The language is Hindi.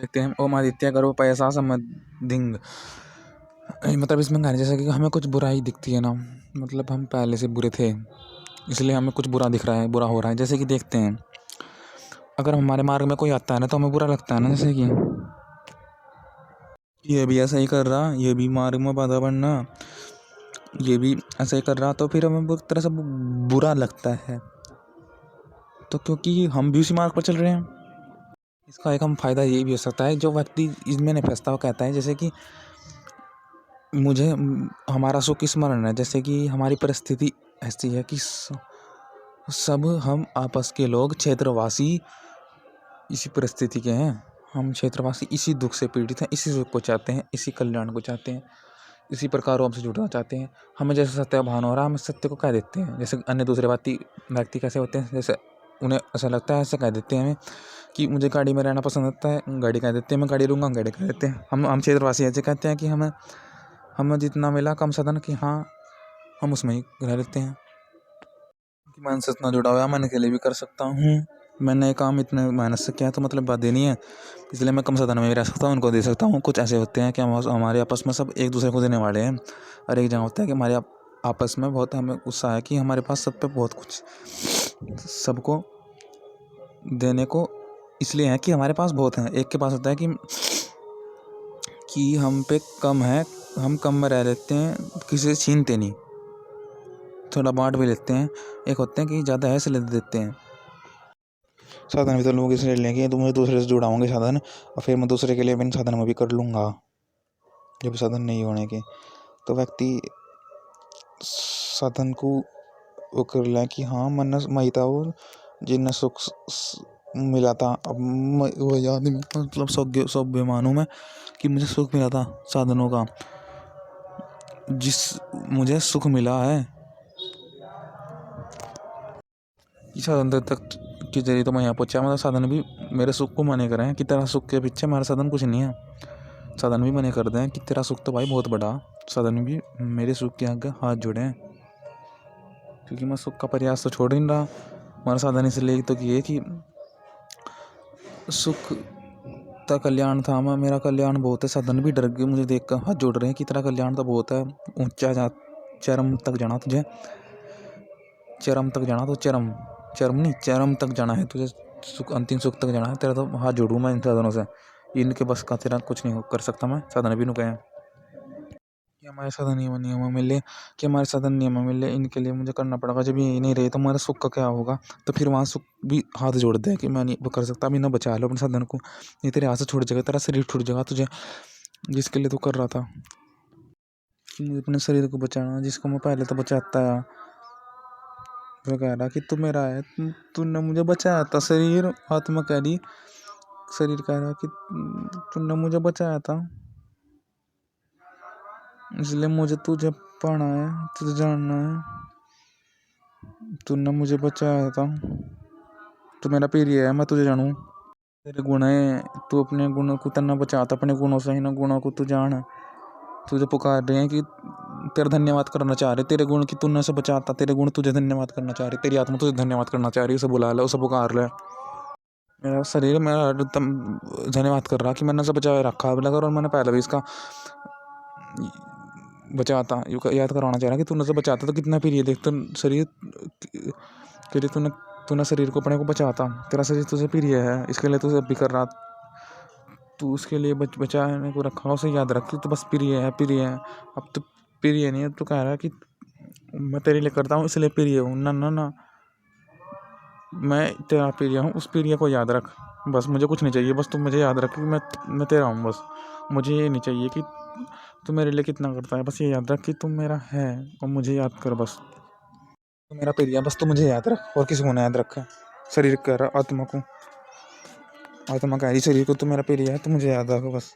देखते हैं ओम आदित्य करो पैसा समधिंग। मतलब इसमें गाने जैसे कि हमें कुछ बुराई दिखती है ना, मतलब हम पहले से बुरे थे इसलिए हमें कुछ बुरा दिख रहा है, बुरा हो रहा है। जैसे कि देखते हैं अगर हमारे मार्ग में कोई आता है ना तो हमें बुरा लगता है ना, जैसे कि ये भी ऐसा ही कर रहा, ये भी मार्ग में बाधा बनना, ये भी ऐसा ही कर रहा, तो फिर हमें एक तरह से बुरा लगता है। तो क्योंकि हम भी उसी मार्ग पर चल रहे हैं। इसका एक हम फायदा ये भी हो सकता है, जो व्यक्ति इसमें नहीं फंसता वो कहता है जैसे कि मुझे हमारा सुख स्मरण है, जैसे कि हमारी परिस्थिति ऐसी है कि सब हम आपस के लोग क्षेत्रवासी इसी परिस्थिति के हैं। हम क्षेत्रवासी इसी दुख से पीड़ित हैं, इसी सुख को चाहते हैं, इसी कल्याण को चाहते हैं, इसी प्रकार हमसे जुड़ना चाहते हैं। हमें जैसे सत्य भान हो रहा है हम सत्य को कह देते हैं। जैसे अन्य दूसरे व्यक्ति कैसे होते हैं, जैसे उन्हें ऐसा लगता है ऐसा कह देते हैं हमें कि मुझे गाड़ी में रहना पसंद आता है, गाड़ी कह देते हैं, मैं गाड़ी लूँगा, गाड़ी कह देते हैं। हम क्षेत्रवासी ऐसे कहते हैं कि हमें जितना मिला कम साधन कि हाँ हम उसमें ही रह लेते हैं कि मन से इतना जुड़ा हुआ मन के लिए भी कर सकता हूँ। मैंने काम इतने मेहनत से किया है तो मतलब बात देनी है, इसलिए मैं कम साधन में भी रह सकता हूँ, उनको दे सकता हूँ। कुछ ऐसे होते हैं कि हमारे आपस में सब एक दूसरे को देने वाले हैं। और एक जगह होता है कि हमारे आपस में बहुत हमें गुस्सा है कि हमारे पास सब पे बहुत कुछ सबको देने को इसलिए है कि हमारे पास बहुत है। एक के पास होता है कि हम पे कम है, हम कम में रह लेते हैं, किसी से छीनते नहीं, थोड़ा बांट भी लेते हैं। एक होते हैं कि ज़्यादा है इसलिए दे देते हैं। साधन भी तो लोग इसलिए लेंगे तो मुझे दूसरे से जुड़ाऊंगे साधन, और फिर मैं दूसरे के लिए भी साधन में भी कर लूँगा जब साधन नहीं होने के। तो व्यक्ति साधन को वो कर लें कि हाँ मन महिता हो जिन्हें सुख मिला था। अब वो याद नहीं, मतलब सौभाग्य मानूं मैं कि मुझे सुख मिला था साधनों का, जिस मुझे सुख मिला है कि साधन तक के जरिए तो मैं यहाँ पहुँचा। मतलब साधन भी मेरे सुख को माने करें कि तेरा सुख के पीछे हमारा साधन कुछ नहीं है। साधन भी मने कर दें कि तेरा सुख तो भाई बहुत बड़ा, साधन भी मेरे सुख के आगे हाथ जोड़े हैं, क्योंकि मैं सुख का प्रयास तो छोड़ नहीं रहा। हमारा साधन इसलिए तो किए कि सुख का कल्याण था, मैं मेरा कल्याण बहुत है। साधन भी डर गए मुझे देख कर, हाथ जोड़ रहे हैं कि तेरा कल्याण तो बहुत है, ऊंचा जा, चरम तक जाना तुझे, चरम तक जाना तो चरम तक जाना है तुझे, सुख अंतिम सुख तक जाना है तेरा। तो हाथ जोड़ूँ मैं इन साधनों से, इनके बस का तेरा कुछ नहीं कर सकता मैं। साधन भी नुके हैं कि हमारे साधन नियम मिले, कि हमारे साधन नियम मिले, इनके लिए मुझे करना पड़ेगा। जब ये नहीं रहे तो हमारा सुख का क्या होगा। तो फिर वहाँ सुख भी हाथ जोड़ दे कि मैं नहीं कर सकता, अभी ना बचा लो अपने साधन को, नहीं तेरे हाथ से छूट जाएगा, तेरा शरीर छूट जाएगा तुझे, जिसके लिए तू कर रहा था कि मुझे अपने शरीर को बचाना, जिसको मैं पहले तो बचाता है। वो कह रहा कि तू मेरा है, तूने मुझे बचाया था। शरीर आत्मा कह रही, शरीर कह रहा कि तूने मुझे बचाया था, इसलिए मुझे तुझे पाना है, तुझे जानना है। तूने मुझे बचाया था, तू मेरा प्रिय है, मैं तुझे जानूं। तेरे गुण है, तू अपने गुणों को तना बचाता, अपने गुणों से ही ना गुणों को तू जान। तुझे पुकार रहे हैं कि तेरा धन्यवाद करना चाह रहे, तेरे गुण की तूने से बचाता, तेरे गुण तुझे धन्यवाद करना चाह रही, तेरी आत्मा तुझे धन्यवाद करना चाह रही है। उसे बुला ले, उसे पुकार ले। मेरा शरीर मेरा धन्यवाद कर रहा कि मैंने उसे बचाए रखा है, और मैंने पहले भी इसका बचाता याद करवाना चाह रहा कि तूने से बचाता तो कितना प्रिय, देख तो शरीर के लिए तूने शरीर को अपने को बचाता, तेरा शरीर तुझे प्रिय है, इसके लिए तुझे भी कर रहा, तू उसके लिए बचाने को रखा, उसे याद रख तो बस प्रिय है, प्रिय है। अब तो प्रिय नहीं है, तो कह रहा है कि मैं तेरे लिए करता हूँ इसलिए प्रिय हूँ। ना ना ना, मैं तेरा प्रिय हूँ, उस प्रिय को याद रख, बस मुझे कुछ नहीं चाहिए, बस तू मुझे याद रख कि मैं तेरा हूँ। बस मुझे ये नहीं चाहिए कि तू मेरे लिए कितना करता है, बस ये याद रख कि तू मेरा है और मुझे याद कर, बस तू मेरा प्रिय है, बस तू मुझे याद रख और किसी को ना याद रखा। शरीर कह रहा आत्मा कह रही शरीर को, तू मेरा प्रिय है, तू मुझे याद रख बस।